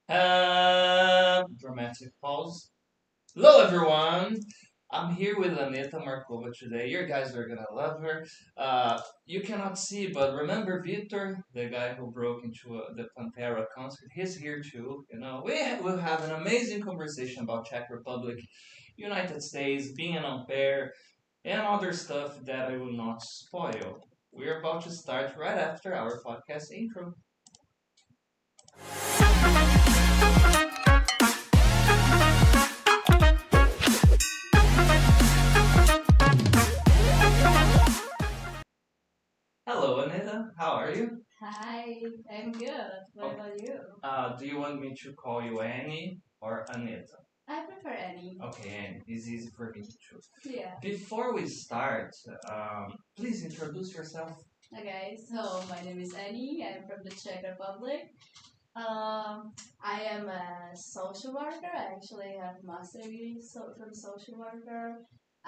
Dramatic pause. Hello, everyone. I'm here with Aneta Marková today. You guys are gonna love her. You cannot see, but remember Victor, the guy who broke into the Pantera concert? He's here too. We'll have an amazing conversation about Czech Republic, United States, being an au pair, and other stuff that I will not spoil. We're about to start right after our podcast intro. Hello, Aneta. How are you? Hi, I'm good. What about you? Do you want me to call you Annie or Aneta? I prefer Annie. Okay, Annie. It's easy for me to choose. Yeah. Before we start, please introduce yourself. Okay, so my name is Annie. I'm from the Czech Republic. I am a social worker. I actually have master degree from social worker.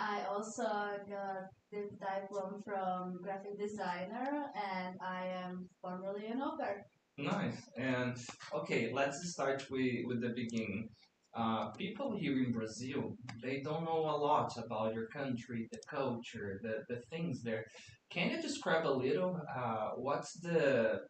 I also got the diploma from graphic designer, and I am formerly an au pair. Nice. And okay, let's start with the beginning. People here in Brazil, they don't know a lot about your country, the culture, the things there. Can you describe a little what's the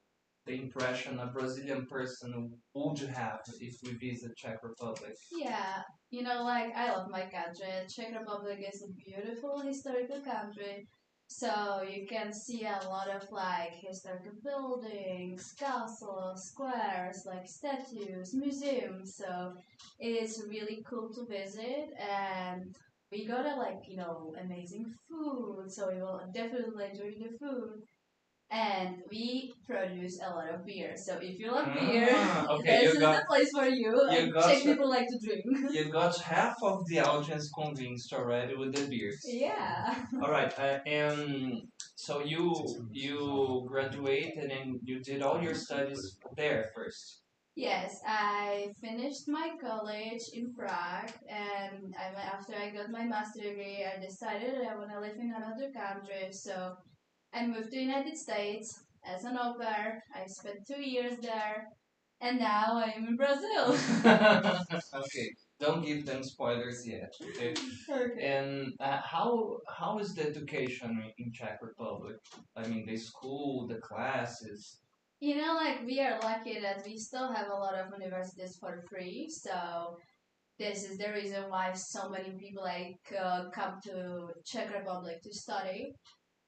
impression a Brazilian person would have if we visit Czech Republic? Yeah, like I love my country. Czech Republic is a beautiful historical country. So you can see a lot of like historical buildings, castles, squares, like statues, museums. So it is really cool to visit, and we got a amazing food. So we will definitely enjoy the food. And we produce a lot of beer. So if you love beer, okay, this is the place for you. you got Czech people like to drink. You got half of the audience convinced already with the beers. Yeah. All right, and so you graduated and you did all your studies there first. Yes, I finished my college in Prague, and after I got my master degree, I decided I want to live in another country. So I moved to United States as an au pair. I spent 2 years there, and now I am in Brazil. Okay, don't give them spoilers yet. Okay. Okay. And how is the education in Czech Republic? I mean, the school, the classes. Like we are lucky that we still have a lot of universities for free. So this is the reason why so many people come to Czech Republic to study.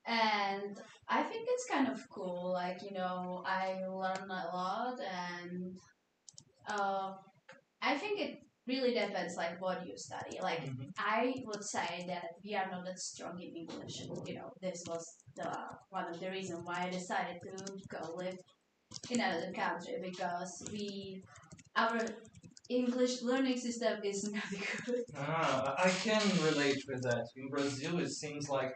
And I think it's kind of cool. I learn a lot, and uh, I think it really depends like what you study. Like I would say that we are not that strong in English. This was the one of the reasons why I decided to go live in another country because our English learning system is not good. I can relate with that. In Brazil, it seems like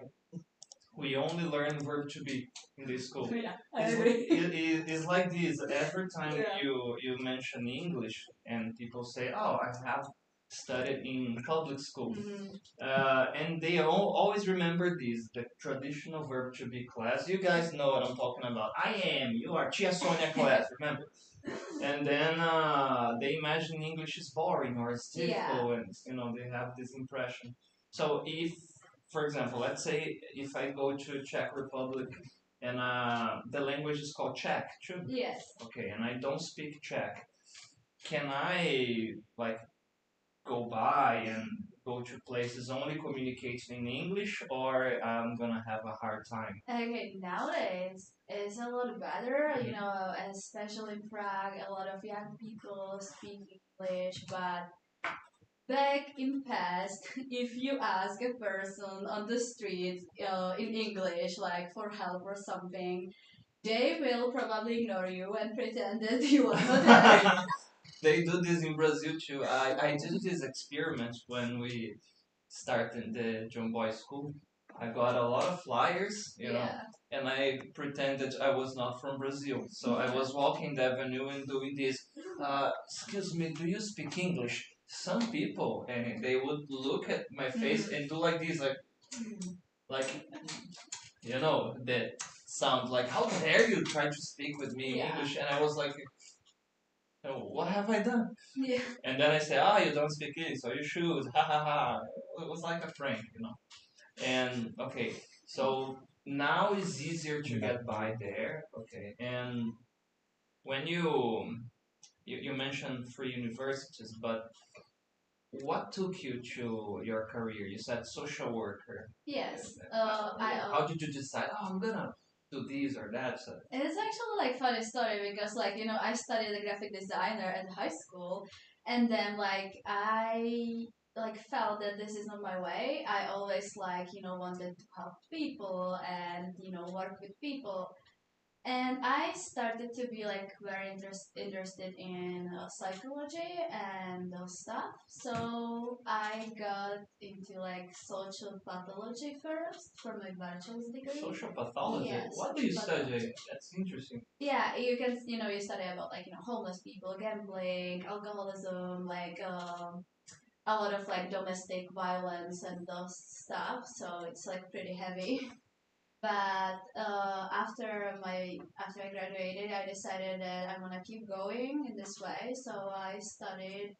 we only learn verb to be in the school. Yeah, I agree. It's like this. Every time Yeah. you mention English and people say, "Oh, I have studied in public school," and they always remember this, the traditional verb to be class. You guys know what I'm talking about. I am. You are Tia Sonia class. Remember? And then they imagine English is boring or it's difficult, and they have this impression. So if, for example, let's say if I go to Czech Republic and the language is called Czech too. Yes. Okay, and I don't speak Czech, can I like go by and go to places only communicating in English, or I'm gonna have a hard time? Okay, nowadays it's a lot better, especially in Prague, a lot of young people speak English, but back in past, if you ask a person on the street in English, like for help or something, they will probably ignore you and pretend that you are not there. They do this in Brazil too. I did this experiment when we started the John Boy School. I got a lot of flyers, Yeah. and I pretended I was not from Brazil. So I was walking the avenue and doing this. Excuse me, do you speak English? Some people, and they would look at my face and do like this, like that sound like, how dare you try to speak with me in Yeah. English? And I was like, So what have I done? Yeah. And then I say, ah, you don't speak English, so you should. Ha ha ha. It was like a prank, you know. And okay, so now it's easier to get by there. Okay, and when you mentioned free universities, but what took you to your career? You said social worker. Yes. How did you decide? Oh, I'm gonna do this or that. So, It's actually like funny story because like I studied a graphic designer at high school, and then like I like felt that this is not my way. I always like wanted to help people and work with people, and I started to be like very interested in psychology and those stuff. So I got into like social pathology first for my bachelor's degree. social pathology. Yeah, What do you social study? pathology. That's interesting. Yeah, you can you study about like homeless people, gambling, alcoholism, like a lot of like domestic violence and those stuff. So it's like pretty heavy. But after I graduated, I decided that I want to keep going in this way. So I studied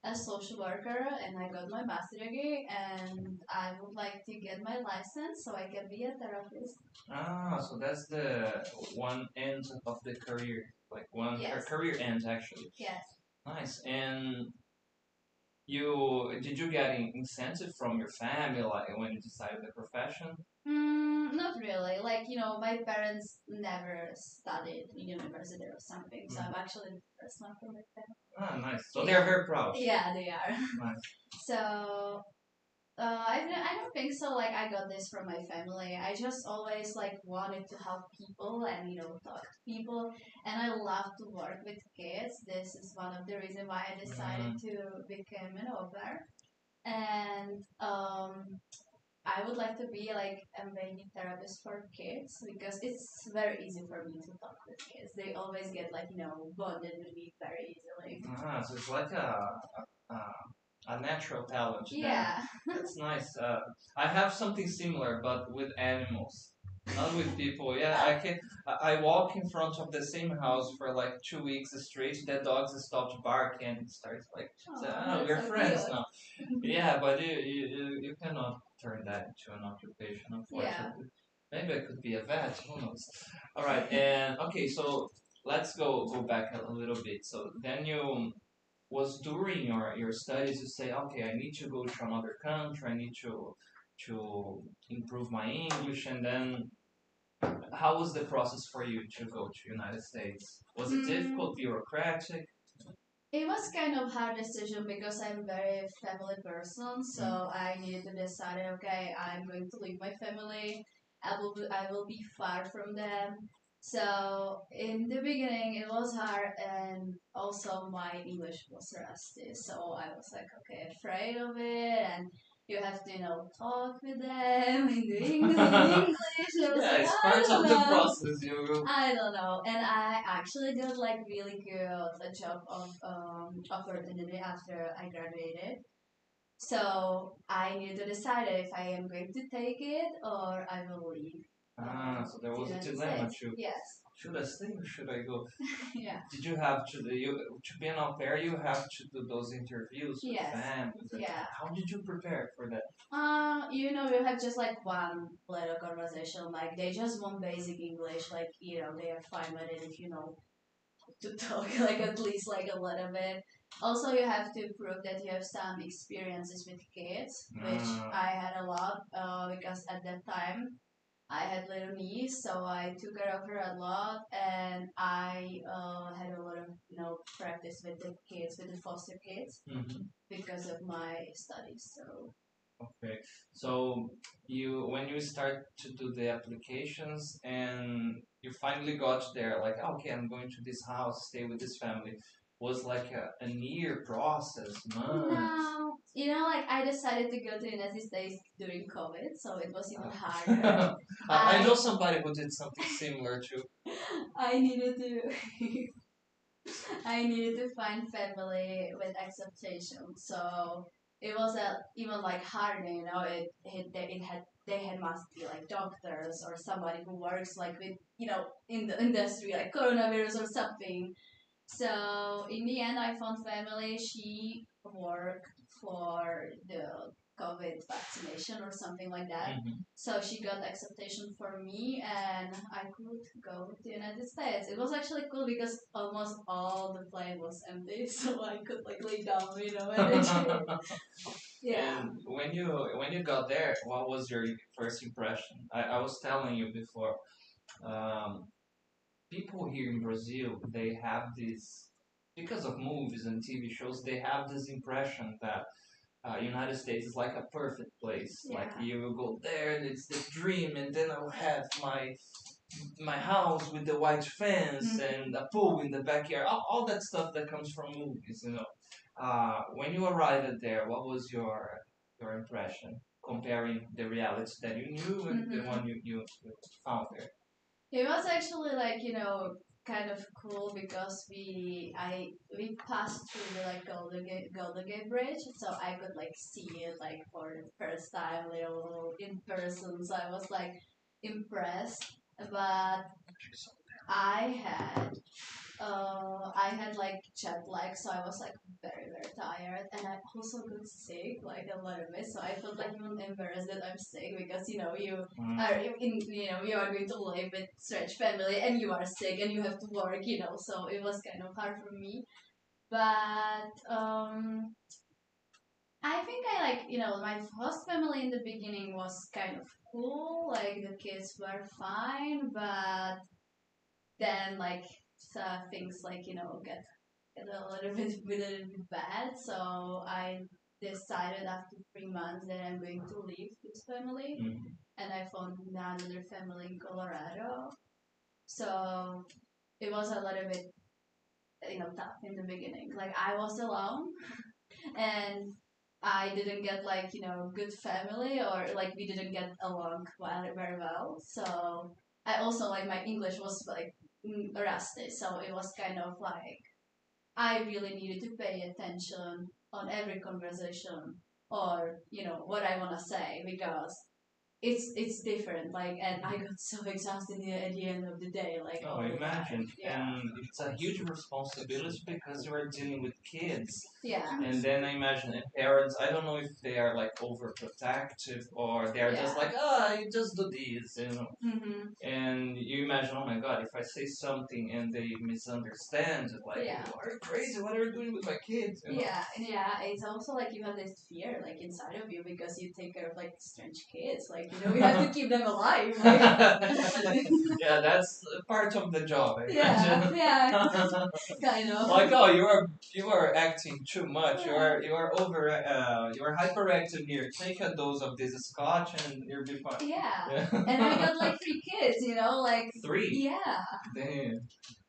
as social worker and I got my master degree, and I would like to get my license so I can be a therapist. Ah, so that's the one end of the career, like one Yes. career end actually. Yes. Nice. And did you get incentive from your family, like when you decided the profession? Not really. Like, my parents never studied in university or something, so I'm actually the first one from my family. Ah, nice. So they are very proud. Yeah, they are. Nice. So, I don't think so. Like, I got this from my family. I just always like wanted to help people and talk to people, and I love to work with kids. This is one of the reasons why I decided to become an au pair. And I would like to be like a baby therapist for kids because it's very easy for me to talk with kids. They always get like bonded with me very easily. Ah, so it's like a, a natural talent. Yeah. That's nice. I have something similar, but with animals, not with people. Yeah, I can. I walk in front of the same house for like 2 weeks straight. The dogs stopped barking and it starts like, say, oh, we're So friends cute. now. Yeah, but you cannot turn that into an occupation, unfortunately. Maybe I could be a vet. Who knows? All right, and okay, so let's go back a little bit. So then you was during your studies you say, okay, I need to go to another country. I need to improve my English, and then how was the process for you to go to United States? Was it difficult, bureaucratic? It was kind of hard decision because I'm very family person, so I needed to decide. Okay, I'm going to leave my family. I will be far from them. So in the beginning, it was hard, and also my English was rusty. So I was like, okay, afraid of it, and you have to talk with them in the English. I was like, It's I part don't of the know. process. You I don't know, and I actually did like really good a job of opportunity after I graduated. So I need to decide if I am going to take it or I will leave. so there was a United dilemma States. too. Yes. Should I stay or should I go? Yeah. Did you have to be an au pair? You have to do those interviews with Yes. families. Yeah. How did you prepare for that? You have just like one little conversation. Like they just want basic English. Like they are fine with it if you know to talk like at least like a little bit. Also, you have to prove that you have some experiences with kids, which I had a lot because at that time I had little niece, so I took care of her a lot, and I had a lot of practice with the kids, with the foster kids, because of my studies. So Okay, so when you start to do the applications and you finally got there, like okay, I'm going to this house, stay with this family, was like a year process, months. no, like I decided to go to the United States during COVID, so it was even harder. I know somebody who did something similar too. I needed to I needed to find family with acceptation. So it was even like harder, they had must be like doctors or somebody who works like with in the industry like coronavirus or something. So in the end, I found family. She worked for the COVID vaccination or something like that. So she got acceptation for me, and I could go to the United States. It was actually cool because almost all the plane was empty, so I could like lay down, and yeah. And when you got there, what was your first impression? I was telling you before, um, people here in Brazil, they have this, because of movies and TV shows, they have this impression that United States is like a perfect place. Yeah. Like you will go there, and it's the dream, and then I'll have my house with the white fence and a pool in the backyard. All that stuff that comes from movies, you know. When you arrived there, what was your impression comparing the reality that you knew and the one you found there? It was actually like kind of cool because we passed through the like Golden Gate Bridge, so I could like see it like for the first time, little in person. So I was like impressed, but I had I had like jet lag, so I was like very tired, and I also got sick like a little bit. So I felt like even embarrassed that I'm sick because you are you are going to live with strange family and you are sick and you have to work, So it was kind of hard for me, but I think I like my host family in the beginning was kind of cool. Like the kids were fine, but then like things like get a little bit bad. So I decided after 3 months that I'm going to leave this family, and I found another family in Colorado. So it was a little bit tough in the beginning. Like I was alone, and I didn't get like good family, or like we didn't get along very well. So I also like my English was like rusty, so it was kind of like I really needed to pay attention on every conversation, or what I want to say, because it's different. Like, and I got so exhausted at the end of the day. Like, Oh, imagine. yeah, And it's a huge responsibility because you are dealing with kids. yeah, And then I imagine parents, I don't know if they are like overprotective or they're just yeah. like, oh, you just do this, you know. Mm-hmm. And you imagine, oh my god, if I say something and they misunderstand, like, Yeah. you are crazy, what are you doing with my kids? You know? Yeah. It's also like you have this fear like inside of you because you take care of like strange kids. Like you have to keep them alive. Like. Yeah, that's part of the job, I Yeah, imagine. yeah, kind of. Like, oh, you are acting too much. You are over. You are hyperactive here. Take a dose of this scotch and you'll be fine. Yeah. And I got like 3 kids, like Three. Yeah. Damn.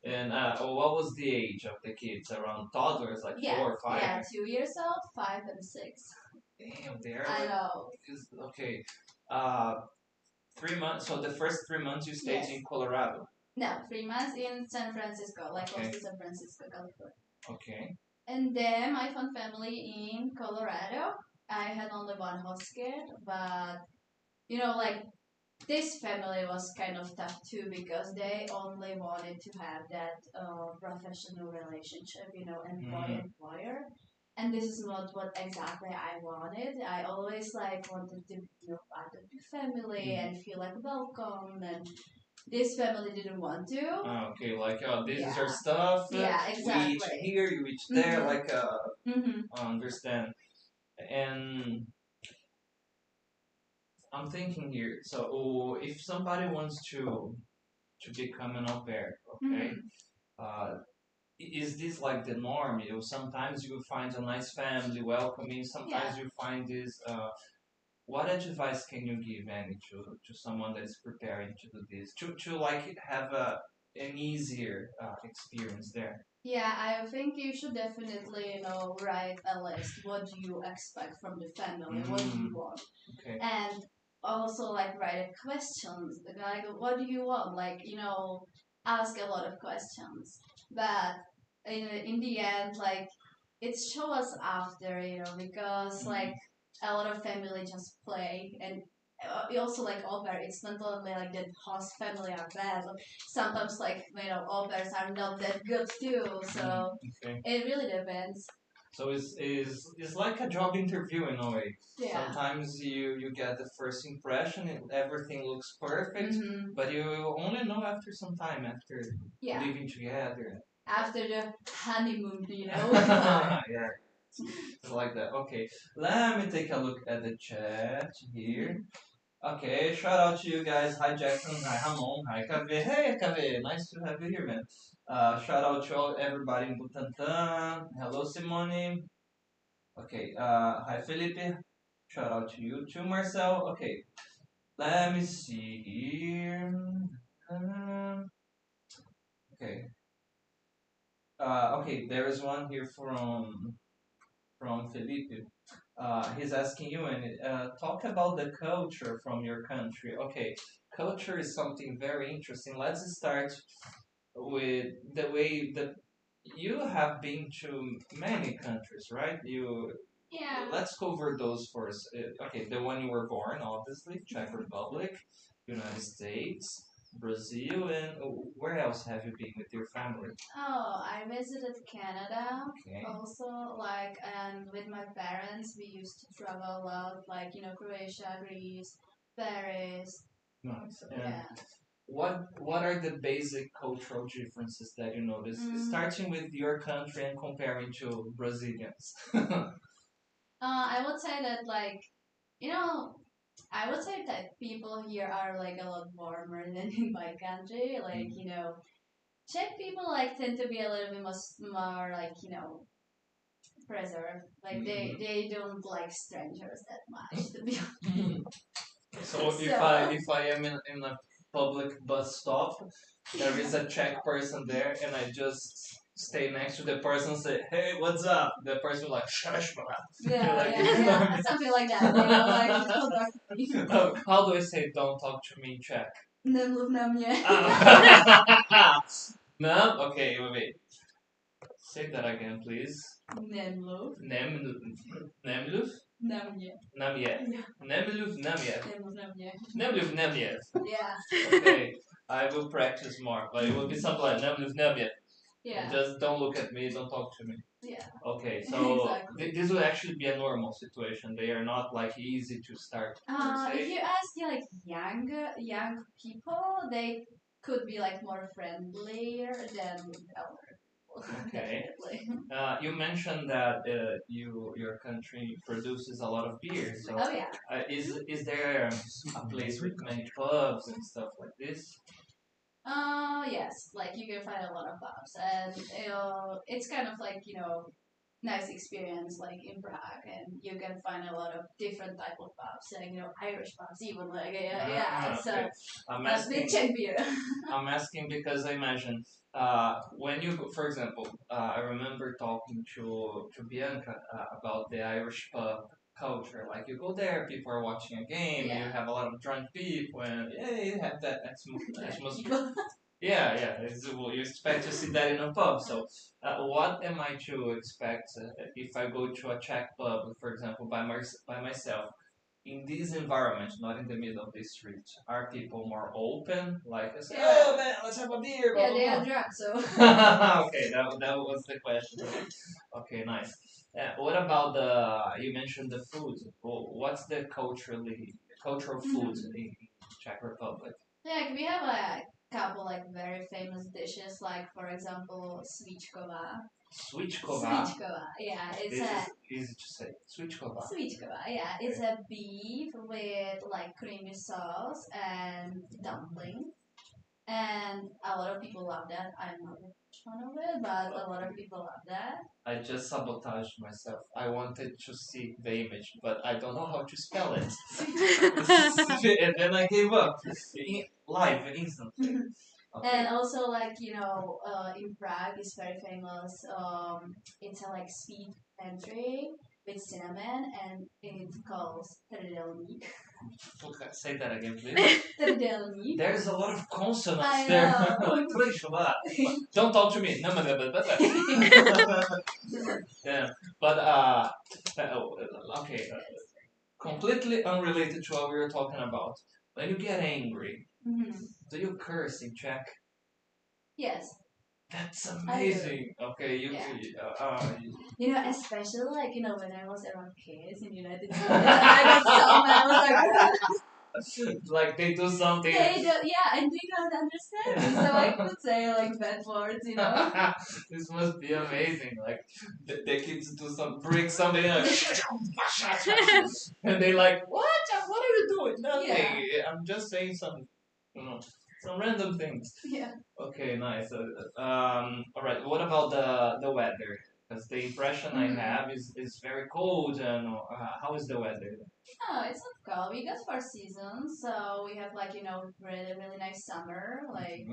And what was the age of the kids? Around toddlers, like Yeah. 4 or 5. Yeah, 2 years old, 5 and 6. Damn, they're I like. know. Okay. Uh, 3 months. So the first 3 months you stayed Yes. in Colorado. No, 3 months in San Francisco, like Okay. close to San Francisco, California. Okay. And then I found family in Colorado. I had only one host kid, but like this family was kind of tough too because they only wanted to have that professional relationship, employer. And this is not what exactly I wanted. I always like wanted to be part of the family and feel like welcome, and this family didn't want to. Okay, like this is your stuff. Yeah, exactly. We each here, you each there. Like understand. And I'm thinking here. So if somebody wants to become an au pair, okay, uh, is this like the norm? Sometimes you find a nice family welcoming. Sometimes you find this. What advice can you give, Annie, to someone that is preparing to do this? To like have an easier experience there. Yeah, I think you should definitely, write a list. What do you expect from the family? What do you want? Okay. And also, like, write questions. Like, what do you want? Like, ask a lot of questions. But in the end, like, it shows us after, because, like, a lot of family just play and also like au pair, it's not only like that host family are bad, but sometimes like au pairs are not that good too. So Okay. it really depends. So it's like a job interview in a way. Yeah. Sometimes you get the first impression, everything looks perfect, but you only know after some time, after living together. After the honeymoon, Yeah. It's like that. Okay, let me take a look at the chat here. Okay, shout out to you guys. Hi Jackson, hi Ramon, hi Kaveh. Hey Kaveh, nice to have you here, man. Shout out to everybody in Butantan. Hello Simone. Okay, hi Felipe. Shout out to you too, Marcel. Okay, let me see here. Okay. Okay, there is one here from Felipe. He's asking you and talk about the culture from your country. Okay, culture is something very interesting. Let's start with the way that you have been to many countries, right? Let's cover those first. Okay, the one you were born, obviously, Czech Republic, United States, Brazil, and where else have you been with your family? Oh, I visited Canada. Okay. Also, and with my parents, we used to travel a lot, Croatia, Greece, Paris. Nice. And what are the basic cultural differences that you notice, starting with your country and comparing to Brazilians? I would say that I would say that people here are a lot warmer than in my country. Czech people tend to be a little bit more preserved. They don't like strangers that much, to be honest. So if I am in a public bus stop, there is a Czech person there, and I just stay next to the person and say, "Hey, what's up?" The person will like, "Shashma." Yeah, something like that. How do I say "don't talk to me" in Czech? Nemluv na mě. No? Okay, wait. Say that again, please. Nemluv. Nemluv? Na mě. Na mě. Nemluv na mě. Nemluv na mě. Nemluv na mě. Yeah. Okay, I will practice more, but it will be something like Nemluv na mě. Yeah. Just don't look at me, don't talk to me. Yeah. Okay, so exactly. This would actually be a normal situation. They are not easy to start. If you ask young people, they could be more friendlier than elder people. Okay. You mentioned that your country produces a lot of beer. So is there a place with many pubs and stuff like this? Yes, you can find a lot of pubs, and it's kind of nice experience in Prague, and you can find a lot of different type of pubs, Irish pubs even so okay. I'm asking, with Czech beer. I'm asking because I imagine when you go, for example, I remember talking to Bianca about the Irish pub culture. Like you go there, people are watching a game, and you have a lot of drunk people, and you have that atmosphere. Yeah, well, you expect to see that in a pub. So, what am I to expect if I go to a Czech pub, for example, by myself? In this environment, not in the middle of the street, are people more open? Like, I say, oh man, let's have a beer. Yeah, they are drunk, so. Okay, that was the question. Okay, nice. What about you mentioned the food. What's the cultural food in Czech Republic? Yeah, we have a couple very famous dishes, for example, svíčková. Svíčková? Yeah, it's easy to say. Svíčková, yeah. It's a beef with creamy sauce and dumpling. And a lot of people love that. I'm not a fan of it, but a lot of people love that. I just sabotaged myself. I wanted to see the image, but I don't know how to spell it. And then I gave up. Live, instantly. Okay. And also, in Prague, is very famous. It's a sweet pantry with cinnamon, and it's called trdelník. Okay, say that again, please. Trdelník. There's a lot of consonants there. Don't talk to me. No, yeah, but okay. completely unrelated to what we were talking about. When you get angry, Mm-hmm. do you curse in Czech? Yes. That's amazing. Okay, you know, especially like when I was around kids in United States, I got so mad. I was like, like they do something. they do, yeah, and they don't understand me, so I could say like bad words, This must be amazing. Like the kids do some break something like, and they like what? What are you doing? Nothing. Yeah. I'm just saying some, you know, some random things. Yeah. Okay, nice. All right. What about the weather? Because the impression I have is very cold. And how is the weather? Oh, it's not cold. We got 4 seasons, so we have like really really nice summer, like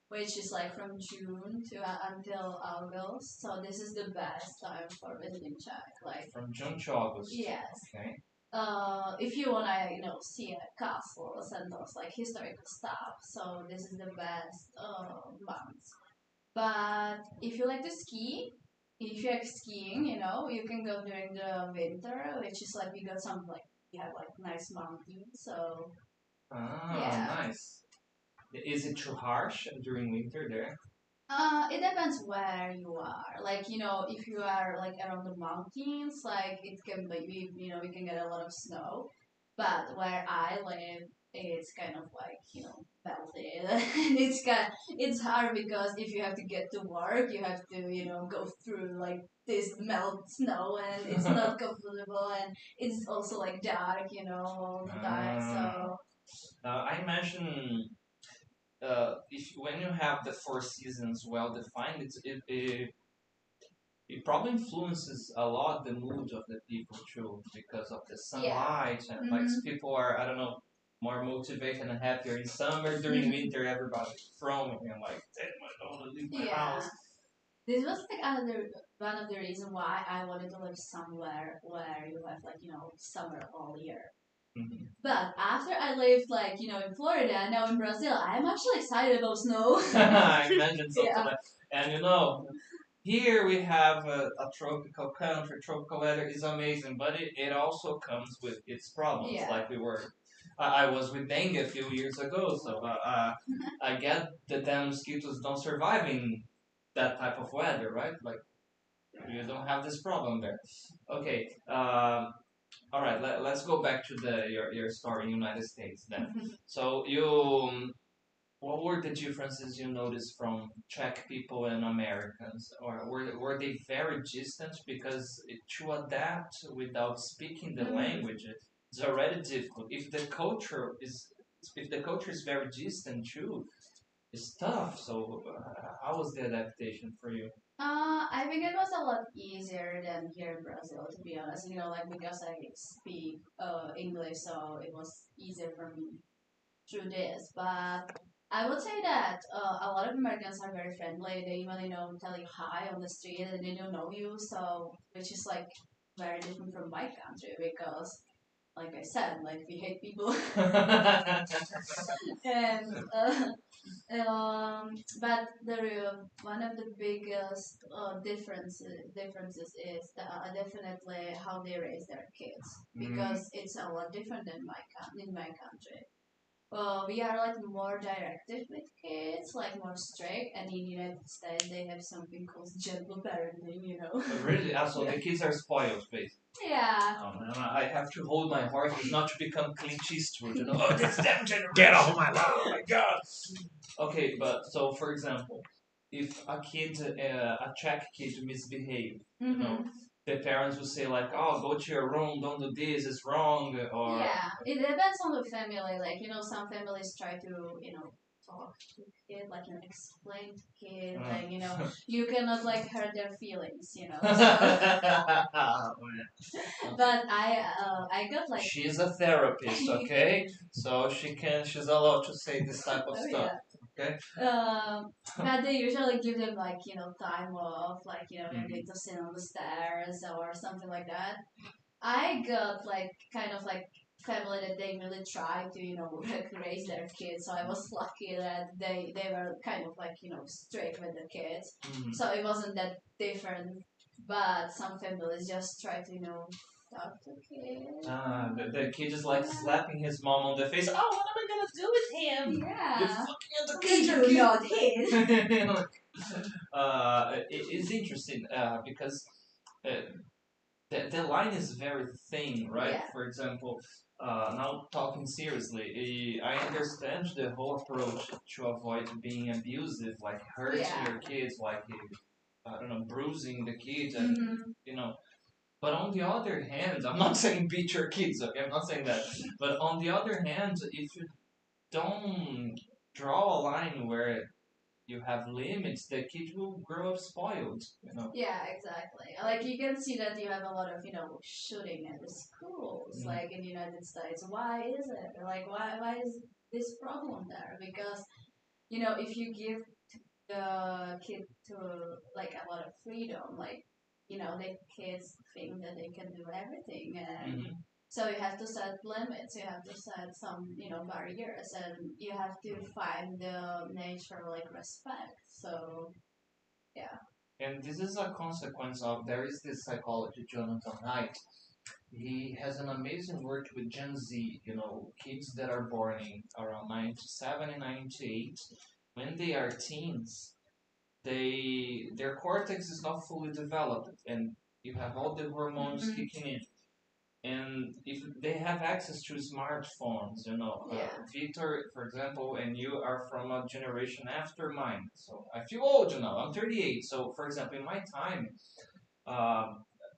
which is like from June to until August. So this is the best time for visiting Czech. Like from June to August. Yes. Okay. If you wanna see castles and those like historical stuff, so this is the best month. But if you like to ski, if you like skiing, you can go during the winter, which is like we got some like we have like nice mountains. So Nice. Is it too harsh during winter there? It depends where you are. Like, if you are like around the mountains, like it can be, we can get a lot of snow. But where I live, it's kind of like, melted. It's hard because if you have to get to work, you have to, go through like this melt snow and it's not comfortable and it's also like dark, all the time. So I mentioned if when you have the 4 seasons well defined, it probably influences a lot the mood of the people too because of the sunlight and like people are I don't know more motivated and happier in summer. During winter, everybody's throwing and like I don't want to leave my house. This was like one of the reasons why I wanted to live somewhere where you have like summer all year. But after I lived like in Florida, now in Brazil, I'm actually excited about snow. I imagine something like and here we have a tropical country. Tropical weather is amazing, but it also comes with its problems. Yeah. Like I was with dengue a few years ago, so I get that the mosquitoes don't survive in that type of weather, right? Like you don't have this problem there. Okay. All right. Let's go back to your story in United States then. So what were the differences you noticed from Czech people and Americans, or were they very distant? Because to adapt without speaking the language, it's already difficult. If the culture is very distant too, it's tough. So how was the adaptation for you? I think it was a lot easier than here in Brazil, to be honest. Like because I speak English, so it was easier for me through this. But I would say that a lot of Americans are very friendly. They even tell you hi on the street and they don't know you. So which is like very different from my country because, like I said, like we hate people. and but one of the biggest differences is definitely how they raise their kids because it's a lot different than in my country. We are like more directed with kids, like more strict, and in United States they have something called gentle parenting. Really? So the kids are spoiled, basically. Yeah. Oh man, I have to hold my horses not to become Clint Eastwood. Oh, this damn generation! Get off my lawn! Oh my god! Okay, but so for example, if a Czech kid misbehave, the parents will say like, "Oh, go to your room. Don't do this. It's wrong." Or yeah, it depends on the family. Like some families try to talk to kid, like explain to kid, like you cannot like hurt their feelings. But I got like she's a therapist, okay? So she's allowed to say this type of stuff. Yeah. Okay. But they usually give them like time off, like they need to sit on the stairs or something like that. I got like kind of like family that they really try to like raise their kids. So I was lucky that they were kind of like strict with the kids. So it wasn't that different. But some families just try to talk to kids. The kid is like slapping his mom on the face. Oh, what am I gonna do with him? Yeah. You're fucking at the Please picture, do not hit. It's interesting because the line is very thin, right? Yeah. For example, now talking seriously, I understand the whole approach to avoid being abusive, like hurting your kids, like I don't know, bruising the kids, and you know. But on the other hand, I'm not saying beat your kids, okay? I'm not saying that. But on the other hand, if you don't draw a line where you have limits, the kid will grow up spoiled, you know? Yeah, exactly. Like you can see that you have a lot of, shooting at the schools, like in the United States. Why is it? Like why is this problem there? Because, if you give the kid to like a lot of freedom, like, the kids think that they can do everything, and so you have to set limits, you have to set some, barriers, and you have to find the nature like respect. So yeah. And this is a consequence of, there is this psychologist, Jonathan Haidt. He has an amazing work with Gen Z, kids that are born in around 97 and 98. When they are teens, their cortex is not fully developed, and you have all the hormones kicking in. And if they have access to smartphones, Victor, for example, and you are from a generation after mine. So I feel old, I'm 38. So, for example, in my time, uh,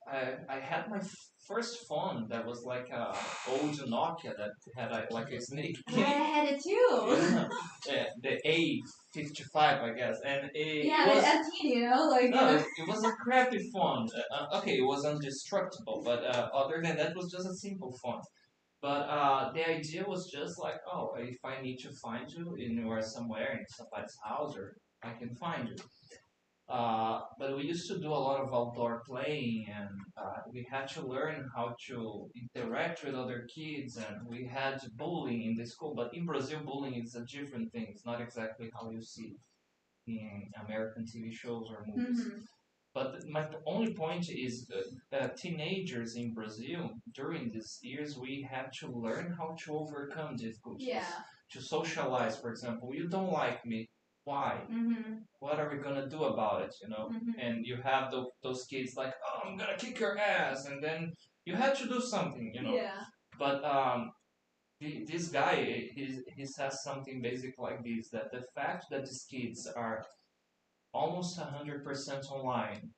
I had my first phone that was like a old Nokia that had like a snake game. I had it too. The A55, I guess, and it was like no, it was a crappy phone. Okay, it was indestructible, but other than that, it was just a simple phone. But the idea was just like, oh, if I need to find you and you are somewhere in somebody's house, or I can find you. But we used to do a lot of outdoor playing, and we had to learn how to interact with other kids, and we had bullying in the school. But in Brazil, bullying is a different thing. It's not exactly how you see in American TV shows or movies. But my only point is teenagers in Brazil, during these years, we had to learn how to overcome difficulties. Yeah. To socialize, for example. You don't like me. Why? What are we gonna do about it? And you have those kids like, oh, I'm gonna kick your ass, and then you had to do something. Yeah. But this guy, he says something basic like this: that the fact that these kids are almost 100% online,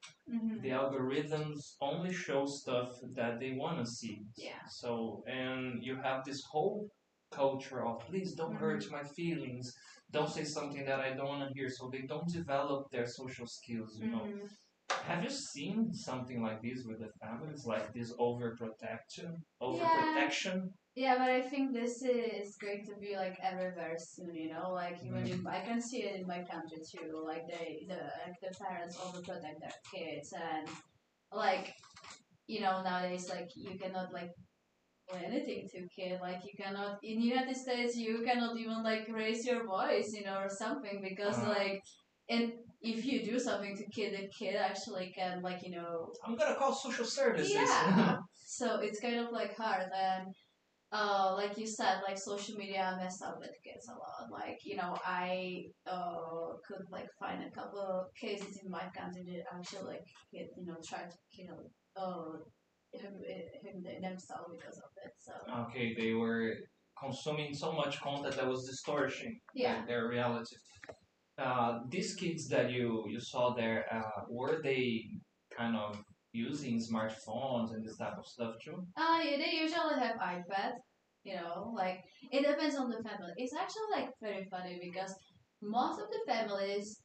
the algorithms only show stuff that they want to see. Yeah. So, and you have this whole culture of, please don't hurt my feelings, don't say something that I don't want to hear, so they don't develop their social skills, Have you seen something like this with the families, like this overprotection? Yeah, but I think this is going to be like everywhere soon, like even if I can see it in my country too, like the parents overprotect their kids, and like, nowadays, like you cannot like do anything to kid, like you cannot in the United States, you cannot even like raise your voice, or something, because like, and if you do something to kid, the kid actually can like, I'm gonna call social services. Yeah. So it's kind of like hard, and like you said, like social media mess up with kids a lot. Like, I could like find a couple of cases in my country that actually like kid, tried to kill him themselves because of it. So okay, they were consuming so much content that was distorting their reality. These kids that you saw there, were they kind of using smartphones and this type of stuff too? Yeah, they usually have iPad. Like it depends on the family. It's actually like very funny because most of the families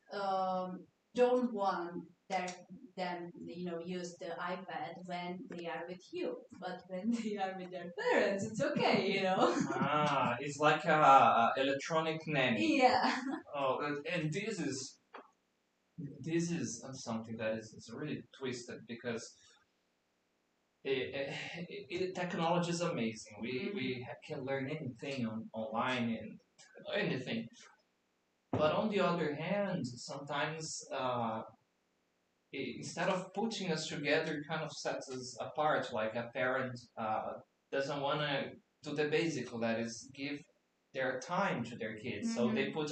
don't want them use the iPad when they are with you, but when they are with their parents, it's okay. It's like a electronic nanny. Yeah. Oh, and this is something that is really twisted because technology is amazing. We can learn anything online and anything. But on the other hand, sometimes instead of putting us together, it kind of sets us apart. Like a parent doesn't want to do the basic, that is give their time to their kids. So they put,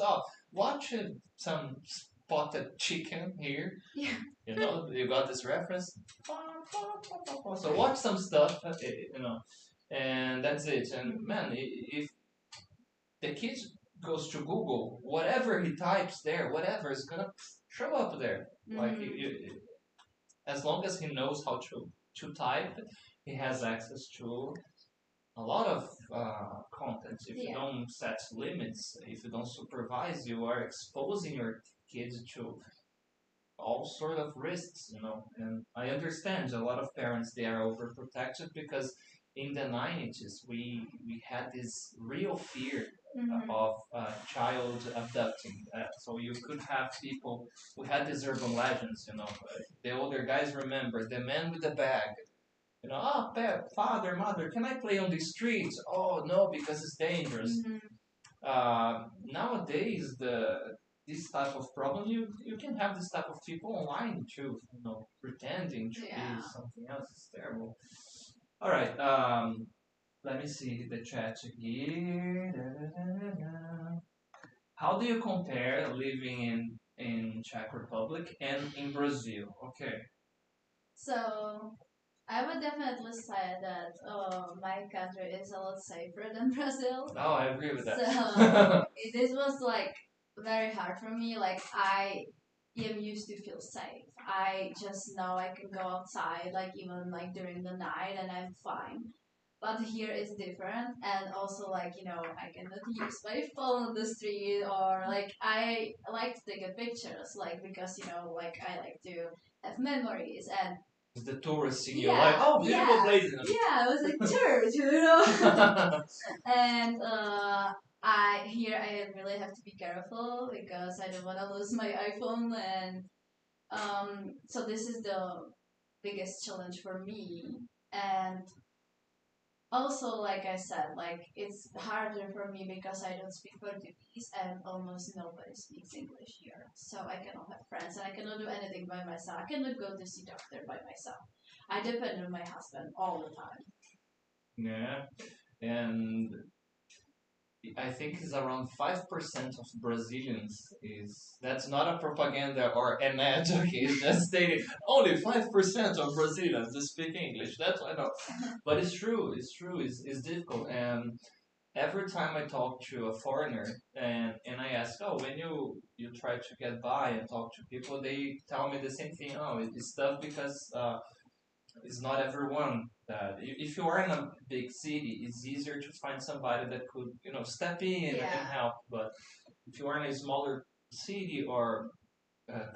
watch some spotted chicken here. Yeah. You know, you got this reference. So watch some stuff, you know, and that's it. And man, if the kid goes to Google, whatever he types there, whatever is gonna show up there. Like as long as he knows how to type, he has access to a lot of content. If you don't set limits, if you don't supervise, you are exposing your kids to all sort of risks, you know. And I understand a lot of parents, they are overprotected because in the 90s we had this real fear of child abducting. So you could have people who had these urban legends, you know. The older guys remember the man with the bag. You know, father, mother, can I play on the streets? Oh no, because it's dangerous. Nowadays, this type of problem, you can have this type of people online too. You know, pretending to be something else. It's terrible. All right. Let me see the chat here. How do you compare living in Czech Republic and in Brazil? Okay. So I would definitely say that my country is a lot safer than Brazil. Oh, I agree with that. So this was like very hard for me. Like I am used to feel safe. I just know I can go outside, like even like during the night, and I'm fine. But here is different, and also like I cannot use my phone on the street, or like I like to take a pictures, like because like I like to have memories and the tourists in your life. Oh, beautiful places. Yeah, it was a church, you know. And I really have to be careful because I don't want to lose my iPhone, and so this is the biggest challenge for me. And also, like I said, like it's harder for me because I don't speak Portuguese and almost nobody speaks English here. So I cannot have friends and I cannot do anything by myself. I cannot go to see doctor by myself. I depend on my husband all the time. Yeah, and I think it's around 5% of Brazilians is that's not a propaganda or an ad. Okay, it's just stating only 5% of Brazilians speak English. That's I know, but it's true. It's true. It's difficult, and every time I talk to a foreigner and I ask, oh, when you try to get by and talk to people, they tell me the same thing. Oh, it's tough because it's not everyone that if you are in a big city, it's easier to find somebody that could step in and help. But if you are in a smaller city or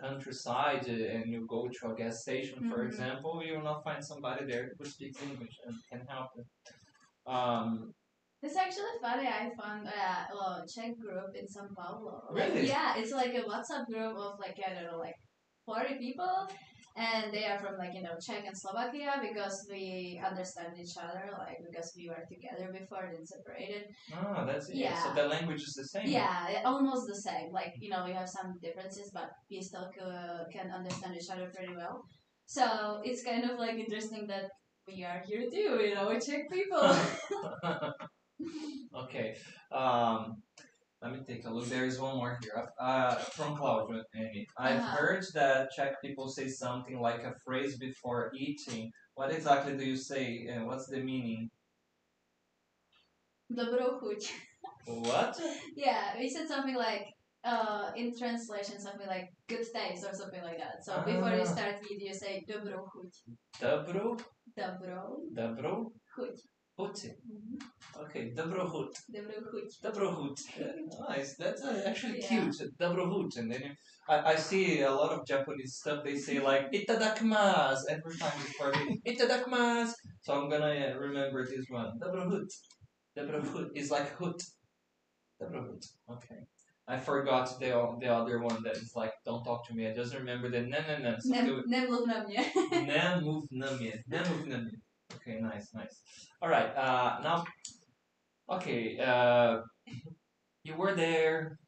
countryside and you go to a gas station, for example, you will not find somebody there who speaks English and can help you. It's actually funny. I found a Czech group in São Paulo. Really? Yeah, it's like a WhatsApp group of like I don't know, like 40 people, and they are from like Czech and Slovakia because we understand each other, like because we were together before then separated. Oh, that's it. Yeah. So the language is the same. Yeah, almost the same. Like we have some differences, but we still can understand each other pretty well. So it's kind of like interesting that we are here too. Czech people. Okay. Let me take a look. There is one more here. From Claudio, Amy. I've heard that Czech people say something like a phrase before eating. What exactly do you say, and what's the meaning? Dobrou chuť. What? Yeah, we said something like, in translation, something like good taste or something like that. So before you start eating, you say dobrou chuť. Dobrou? Dobrou. Dobrou? Chuť. Chuť. Okay, dobrou chuť. Dobrou chuť. Dobrou chuť. Nice. That's actually cute. Dobrou chuť. And then I see a lot of Japanese stuff. They say like itadakimasu every time before they itadakimasu. So I'm gonna remember this one. Dobrou chuť. Dobrou chuť is like hut. Dobrou chuť. Okay. I forgot the other one that is like don't talk to me. I just remember the ne. Nemluv na mne. Nemluv na mne. Nemluv na mne. Okay, nice. All right. Now, okay. You were there,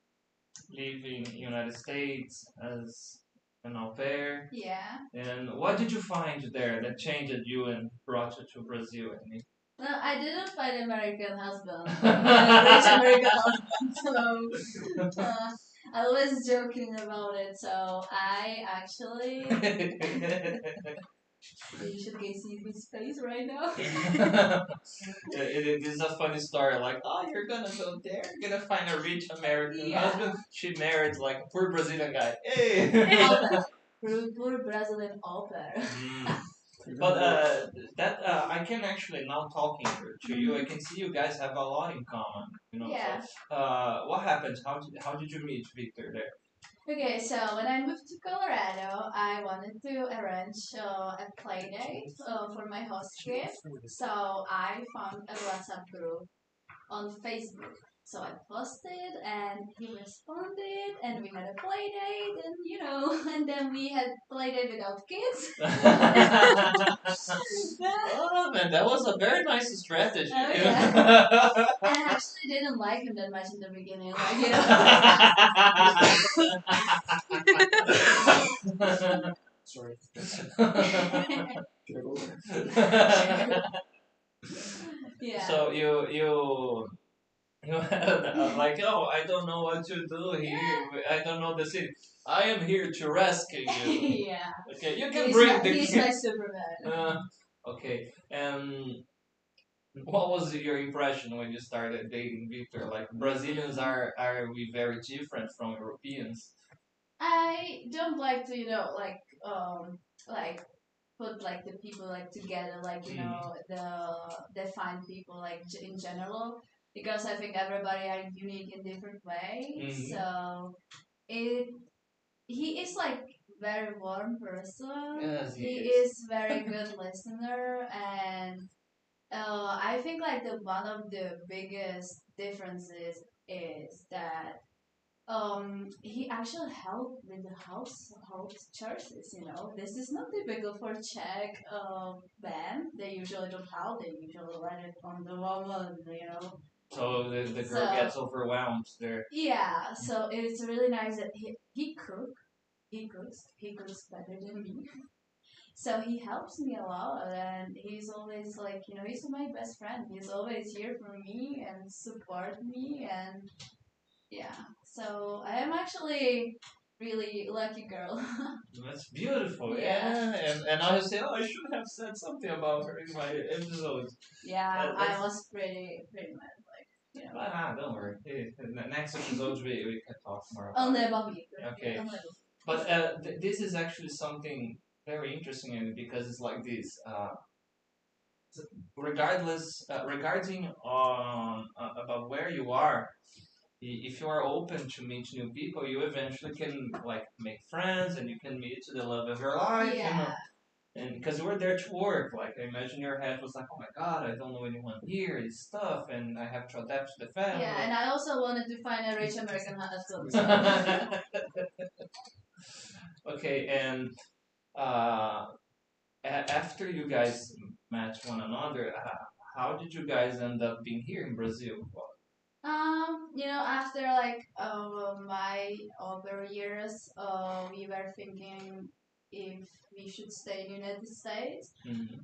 living in United States as an au pair. Yeah. And what did you find there that changed you and brought you to Brazil? Well, I didn't find American husband, a rich American husband. So I was joking about it. So I actually, you should get see his face right now. It is a funny story. Like, oh, you're gonna go there, you're gonna find a rich American husband. She married like a poor Brazilian guy. Hey. Poor Brazilian opera. But that I can actually now talking to you, I can see you guys have a lot in common. Yeah. So, what happened? How did you meet Victor there? Okay, so when I moved to Colorado, I wanted to arrange a play date for my host kid. So I found a WhatsApp group on Facebook. So I posted and he responded and we had a play date and and then we had play date without kids. Oh man, that was a very nice strategy. Oh, yeah. And I actually didn't like him that much in the beginning, Sorry. Yeah. So you had like, oh, I don't know what to do here. Yeah. I don't know the city. I am here to rescue you. Yeah. Okay, you can bring the He's my Superman. Okay, what was your impression when you started dating Victor? Like, Brazilians are we very different from Europeans? I don't like to, like put like the people like together, like the define people like in general, because I think everybody are unique in different ways. So it he is like very warm person. Yes, he is very good listener, and I think like the one of the biggest differences is that he actually helped with the household chores. This is not typical for Czech band. They usually don't help. They usually let it on the woman. So the girl gets overwhelmed there. Yeah, so it's really nice that he cooks better than me. So he helps me a lot, and he's always like, he's my best friend. He's always here for me and support me, and yeah. So I am actually really lucky girl. That's beautiful. Yeah. And I say, oh, I should have said something about her in my episode. Yeah, I was pretty mad. Don't worry. Next episode we can talk more about Only about me. Okay. But this is actually something very interesting because it's like this. Regarding on about where you are, if you are open to meet new people, you eventually can like make friends and you can meet the love of your life. Yeah. And because you were there to work, like, I imagine your head was like, oh my god, I don't know anyone here, it's stuff, and I have to adapt to the family. Yeah, and I also wanted to find a rich American husband. Okay, and uh, after you guys met one another, how did you guys end up being here in Brazil? After like my over years, we were thinking if we should stay in the United States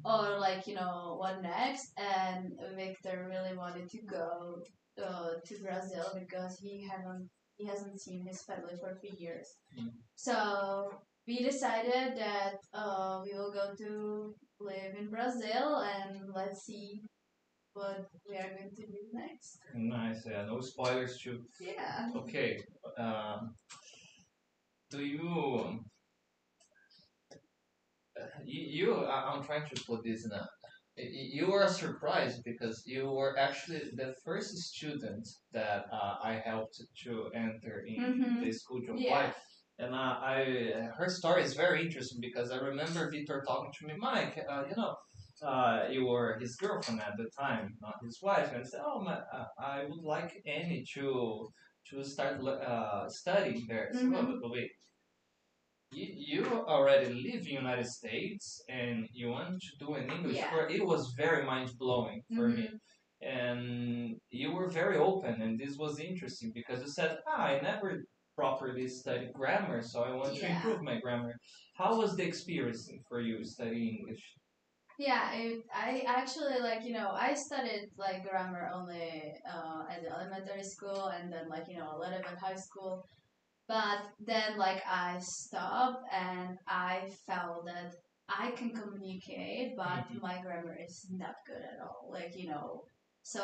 or like what next. And Victor really wanted to go to Brazil because he hasn't seen his family for 3 years. So we decided that we will go to live in Brazil and let's see what we are going to do next. Nice, yeah. No spoilers too. Yeah. Okay. Do you? I'm trying to put this in a. You were surprised because you were actually the first student that I helped to enter in the school to apply. And her story is very interesting because I remember Victor talking to me, Mike, you were his girlfriend at the time, not his wife, and said, "Oh, I would like Annie to start studying there." So, but wait, you already live in United States and you want to do an English course. It was very mind blowing for me. And you were very open, and this was interesting because you said, I never properly study grammar, so I want to improve my grammar. How was the experience for you studying English? Yeah, I actually I studied like grammar only at the elementary school and then a little bit high school. But then I stopped and I felt that I can communicate, but my grammar is not good at all. So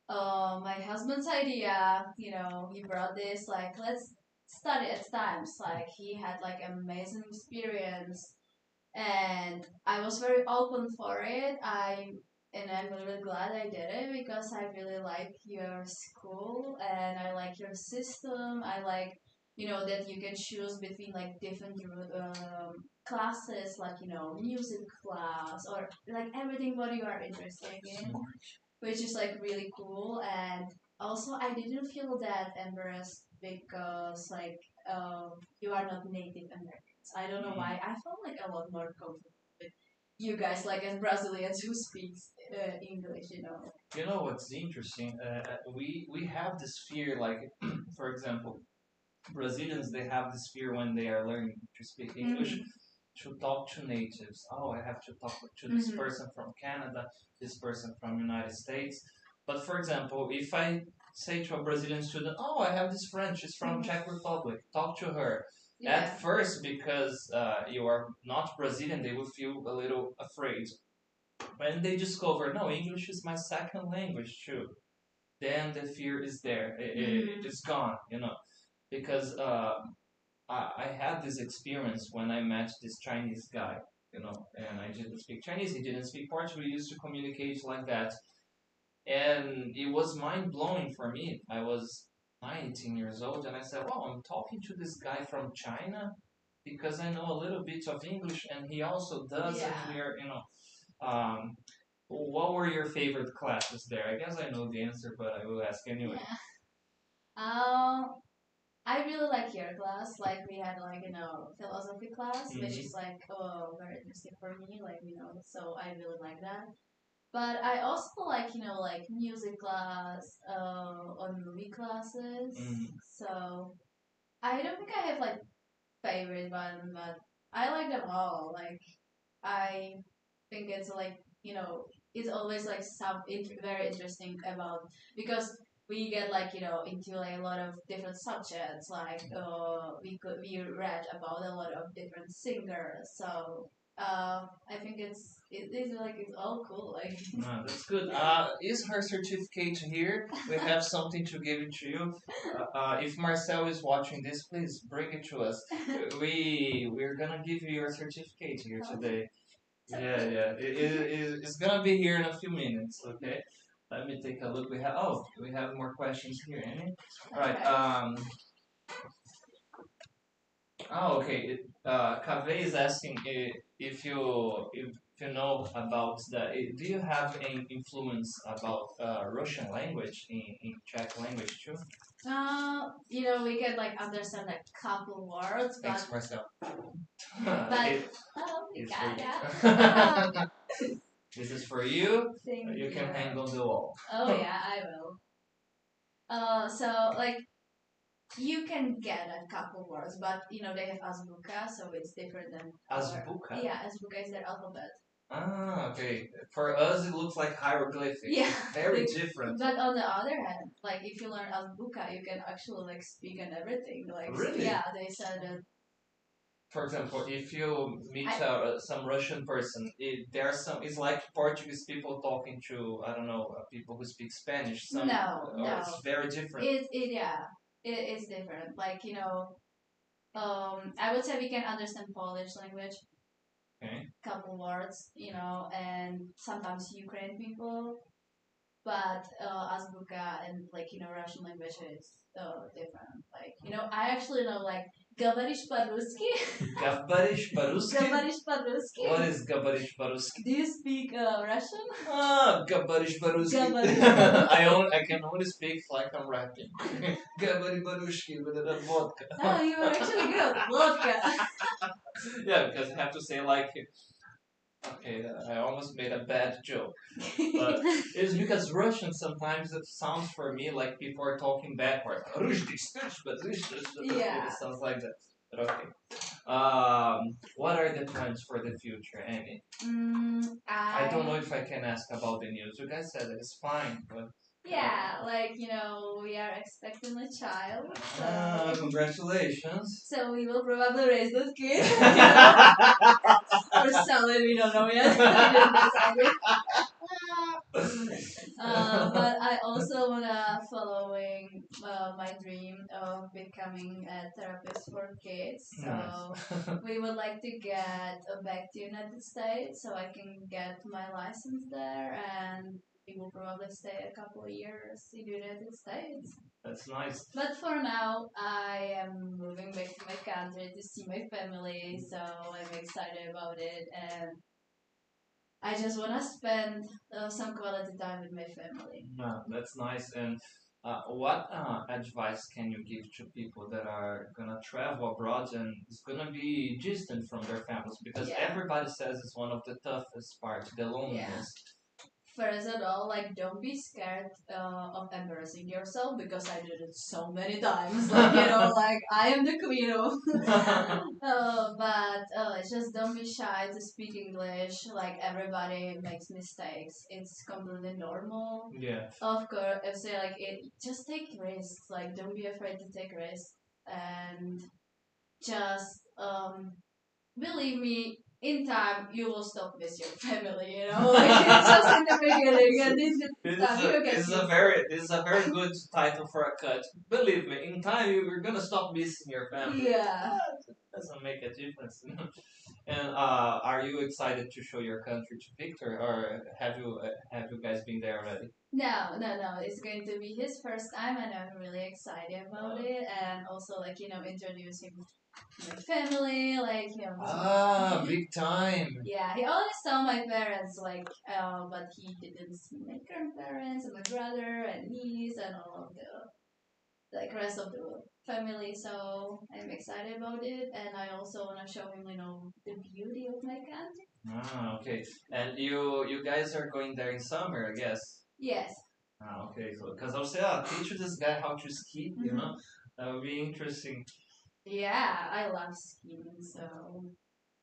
my husband's idea, he brought this let's study at times. He had amazing experience and I was very open for it. I'm really glad I did it because I really like your school and I like your system. I like that you can choose between different classes, music class or everything what you are interested in, which is really cool. And also I didn't feel that embarrassed because you are not Native Americans. I don't know why. I felt a lot more comfortable with you guys as Brazilians who speaks English. You know what's interesting? We have this fear, for example, Brazilians, they have this fear when they are learning to speak English to talk to natives. Oh, I have to talk to this person from Canada, this person from United States. But for example, if I say to a Brazilian student, oh, I have this friend, she's from Czech Republic, talk to her. Yeah. At first, because you are not Brazilian, they will feel a little afraid. When they discover, no, English is my second language too, then the fear is there. It's gone, because I had this experience when I met this Chinese guy, and I didn't speak Chinese, he didn't speak Portuguese, we used to communicate like that. And it was mind blowing for me. I was 19 years old and I said, wow, I'm talking to this guy from China because I know a little bit of English and he also does, and we're, what were your favorite classes there? I guess I know the answer, but I will ask anyway. I really like your class. We had philosophy class, which is very interesting for me. So I really like that. But I also like music class, or movie classes. So I don't think I have favorite one, but I like them all. I think it's it's always some very interesting about because we get into a lot of different subjects. We read about a lot of different singers. So I think it's all cool. No, that's good. Is her certificate here? We have something to give it to you. If Marcel is watching this, please bring it to us. We're gonna give you your certificate here today. Yeah. It's gonna be here in a few minutes. Okay. Let me take a look. We have more questions here. Any? All right. Okay. Kaveh is asking if you know about do you have any influence about Russian language in Czech language too? We can understand a couple words, but Thanks, Marcel. it's for you. yeah. This is for you. Thank You can hang on the wall. Oh yeah, I will. So you can get a couple words, but they have azbuka, so it's different than Azbuka? Yeah, azbuka is their alphabet. Ah, okay. For us, it looks like hieroglyphic. Yeah. Very different. But on the other hand, if you learn azbuka, you can actually speak and everything. Really? Yeah, they said that. For example, if you meet some Russian person, it's like Portuguese people talking to, I don't know, people who speak Spanish. No. It's very different. It's different. I would say we can understand Polish language. Okay. Couple words, and sometimes Ukrainian people, but azbuka and Russian language is different. I actually know говоришь по-русски. Говоришь по-русски? Говоришь по-русски. What is говоришь по-русски? Do you speak Russian? Говоришь по-русски. I can only speak like I'm rapping. Говоришь по-русски with a vodka. Oh, you are actually good. Vodka. Yeah, because I have to say Okay, I almost made a bad joke. But it's because Russian sometimes it sounds for me like people are talking backward. But Yeah. it sounds like that. But okay. What are the plans for the future, Amy? I don't know if I can ask about the news. You guys said it's fine, but yeah, like we are expecting a child, so congratulations. so we will probably raise that kid, or sell it. We don't know yet. We didn't decide yet. But I also wanna following my dream of becoming a therapist for kids. So Nice. we would like to get back to United States so I can get my license there, and we will probably stay a couple of years in the United States. That's nice. But for now, I am moving back to my country to see my family, so I'm excited about it, and I just want to spend some quality time with my family. No, that's nice. And what advice can you give to people that are gonna travel abroad and is gonna be distant from their families? Because Yeah. everybody says it's one of the toughest parts, the loneliness. First of all, like, don't be scared of embarrassing yourself, because I did it so many times. Like, like, I am the queen of. But just don't be shy to speak English. Like, everybody makes mistakes. It's completely normal. Yeah. Of course, if say like it, just take risks. Like, don't be afraid to take risks, and just believe me, in time you will stop miss your family. Like, it's just in the beginning, and in time you get used. This is a very good title for a cut. Believe me, in time you're gonna stop missing your family. Yeah. It doesn't make a difference. And are you excited to show your country to Victor, or have you guys been there already? No, no, no. It's going to be his first time, and I'm really excited about it. And also, like, introduce him to my family, like, Big time. Yeah, he always saw my parents, like, but he didn't see my grandparents and my brother and niece and all of the, like, rest of the family. So I'm excited about it, and I also want to show him, the beauty of my country. Okay. And you guys are going there in summer, I guess. Yes. Okay. So, because I'll say, teach this guy how to ski. That would be interesting. Yeah, I love skiing, so.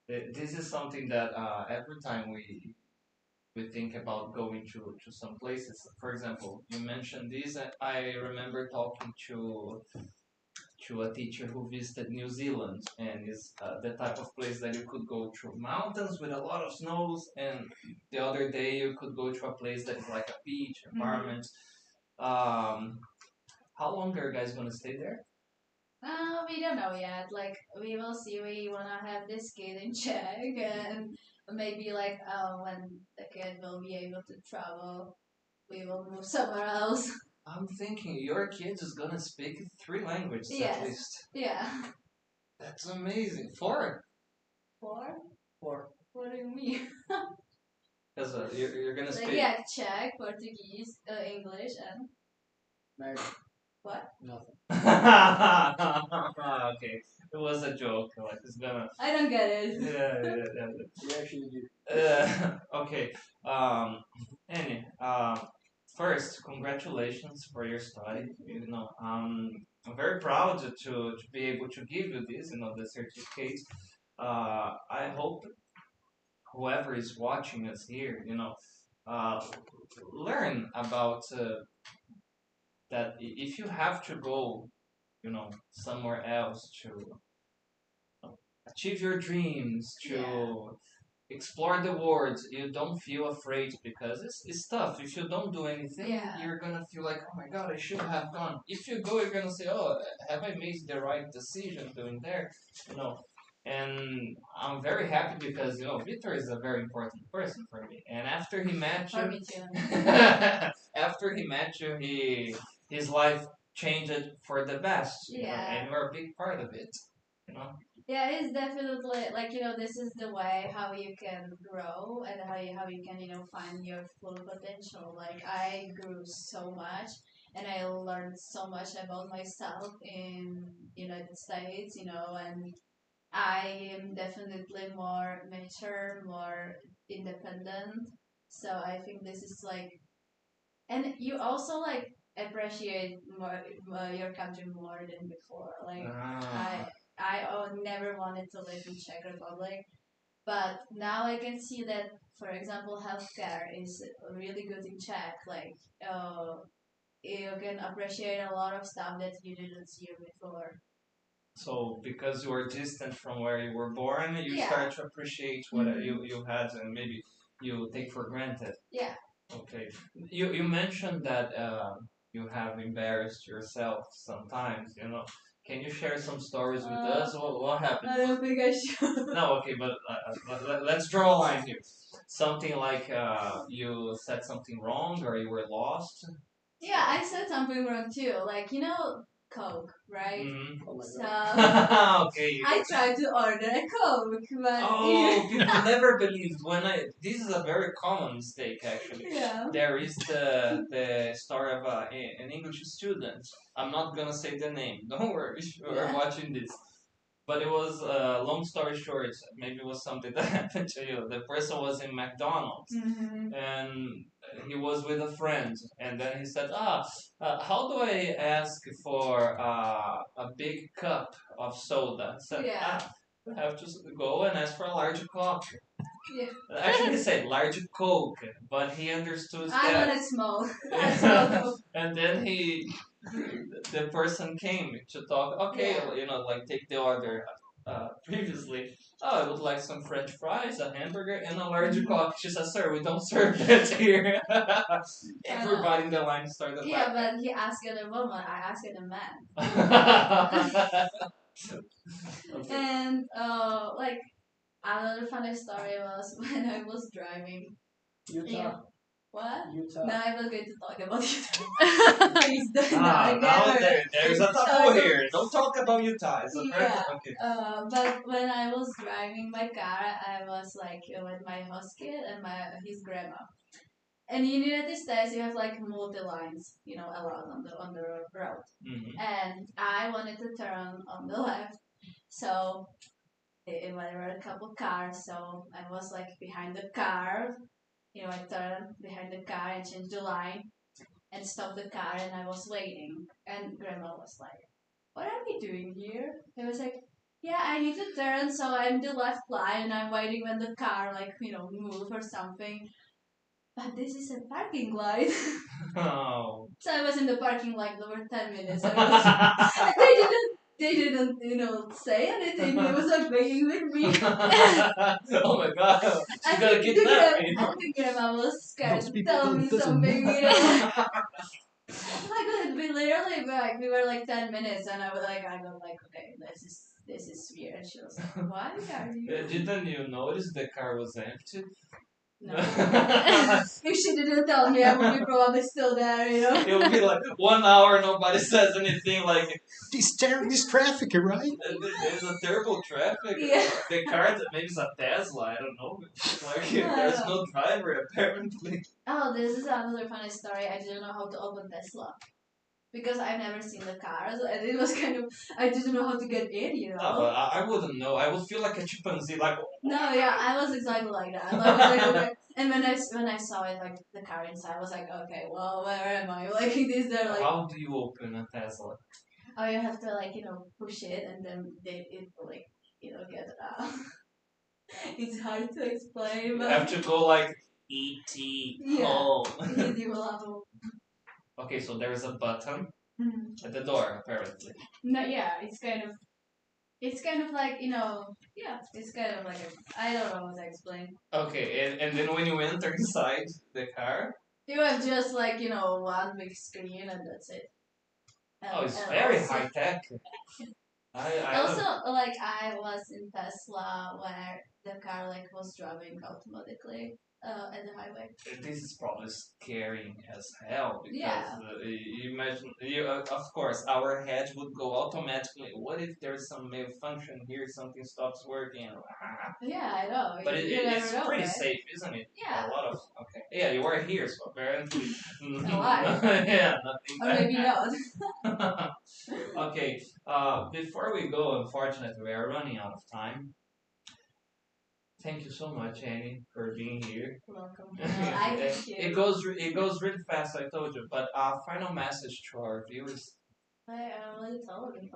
This is something that every time we think about going to some places. For example, you mentioned this. I remember talking to a teacher who visited New Zealand, and is the type of place that you could go through mountains with a lot of snows, and the other day you could go to a place that is like a beach environment. How long are you guys gonna stay there? We don't know yet. Like, we will see. We wanna have this kid in check, and maybe, like, when the kid will be able to travel, we will move somewhere else. I'm thinking your kid is gonna speak 3 languages Yes. at least. Yeah. That's amazing. 4. 4? 4. What do you mean? Because you're gonna Like, speak. yeah, Czech, Portuguese, English, and Maybe. what? Nothing. Okay, it was a joke. Like it's gonna. I don't get it. Yeah. You actually do. Okay. Annie. First, congratulations for your study. I'm very proud to be able to give you this. The certificate. I hope whoever is watching us here, uh, learn about that if you have to go, somewhere else to achieve your dreams, to explore the world, you don't feel afraid because it's tough. If you don't do anything, you're gonna feel like, oh my god, I should have gone. If you go, you're gonna say, oh, have I made the right decision doing there? And I'm very happy because Victor is a very important person for me. And after he met you, me too. after he met you, his life changed for the best. And you're a big part of it. Yeah, it's definitely like, this is the way how you can grow, and how you can, find your full potential. Like, I grew so much, and I learned so much about myself in United States, and I am definitely more mature, more independent. So I think this is like, and you also like appreciate your country more than before. Like I never wanted to live in Czech Republic, but now I can see that, for example, healthcare is really good in Czech. Like you can appreciate a lot of stuff that you didn't see before. So because you are distant from where you were born, you Yeah. start to appreciate what you had and maybe you take for granted. Yeah. Okay. You mentioned that you have embarrassed yourself sometimes, you know. Can you share some stories with us? What happened? I don't think I should. No, okay, but let's draw a line here. Something like you said something wrong or you were lost. Yeah, I said something wrong too. Like, you know, Coke, right? Mm-hmm. Oh my So god. Okay. I tried to order a Coke, but Oh, people never believed when I. This is a very common mistake, actually. yeah. There is the story of an English student. I'm not gonna say the name. Don't worry, we're watching this. But it was long story short. Maybe it was something that happened to you. The person was in McDonald's and he was with a friend, and then he said, how do I ask for a big cup of soda? I said, you have to go and ask for a large coke. Yeah. Actually, he said large coke, but he understood I that. want it small. Small Coke. And then the person came to talk. Okay, you know, like take the order. Previously, I would like some French fries, a hamburger, and a large coke. She said, "Sir, we don't serve that here." Everybody in the line started laughing. Yeah, but he asked a woman. I asked a man. Okay. And like another funny story was when I was driving. Utah. Yeah. What? Utah. Now I'm not going to talk about Utah. Please don't. Now there's a taboo here. Don't talk about Utah. It's a okay. But when I was driving my car, I was like with my host kid and his grandma. And in the United States, you have like multi lines, you know, a lot on the road. And I wanted to turn on the left, so there were a couple cars. So I was like behind the car. You know, I turned behind the car and changed the line and stopped the car, and I was waiting. And Grandma was like, "What are we doing here?" I was like, "Yeah, I need to turn, so I'm the left line, and I'm waiting when the car like move or something." But this is a parking lot. Oh. So I was in the parking lot over 10 minutes. And they didn't say anything. They was like waiting with me. Oh my god. She's gonna get that. I think Grandma was scared Those to people tell don't me listen. something. Oh my god, we literally we were like 10 minutes and I was like, okay, this is weird. She was like, why are you? Didn't you notice the car was empty? No. If she didn't tell me, I would be probably still there, you know. It would be like 1 hour, nobody says anything. Like This traffic, right? there's a terrible traffic. Yeah. The car, maybe it's a Tesla. I don't know. Like there's no driver apparently. Oh, this is another funny story. I didn't know how to open Tesla. Because I've never seen the cars, and it was kind of, I didn't know how to get in, you know. No, but I wouldn't know. I would feel like a chimpanzee, like. No, yeah, I was exactly like that. I was like, okay. And when I saw it, like the car inside, I was like, okay, well, where am I? Like these are like. How do you open a Tesla? Oh, you have to like push it, and then it will like get out. It's hard to explain. But you have to go like E.T. home. You will have to. Okay, so there's a button at the door, apparently. No, yeah, it's kind of like yeah, it's kind of like I don't know what to explain. Okay, and then when you enter inside the car, you have just like one big screen and that's it. It's very high tech. I also like I was in Tesla where the car like was driving automatically at the highway. This is probably scary as hell because you imagine of course our head would go automatically. What if there's some malfunction here? Something stops working. Yeah, I know. But it's pretty safe, isn't it? Yeah. A lot of Yeah, you are here, so apparently. Alive. Yeah, nothing. Or maybe not. Okay. Before we go, unfortunately, we are running out of time. Thank you so much, Annie, for being here. Welcome. I thank you. It goes really fast. I told you. But final message to our viewers. I already told you.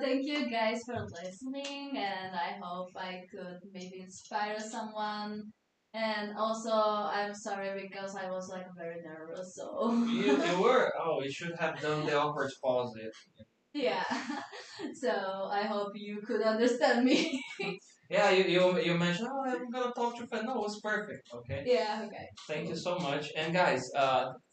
Thank you guys for listening, and I hope I could maybe inspire someone. And also, I'm sorry because I was like very nervous. So You were. Oh, you should have done the awkward pause. yeah. So I hope you could understand me. Yeah, you mentioned, oh, I'm gonna talk to friend. No, it was perfect. Okay. Yeah. Okay. Thank you so much. And guys,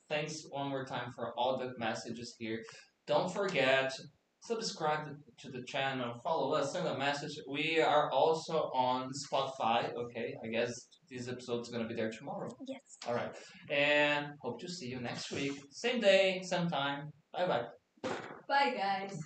thanks one more time for all the messages here. Don't forget, subscribe to the channel, follow us, send a message. We are also on Spotify. Okay, I guess this episode's gonna be there tomorrow. Yes. All right, and hope to see you next week, same day, same time. Bye bye. Bye, guys.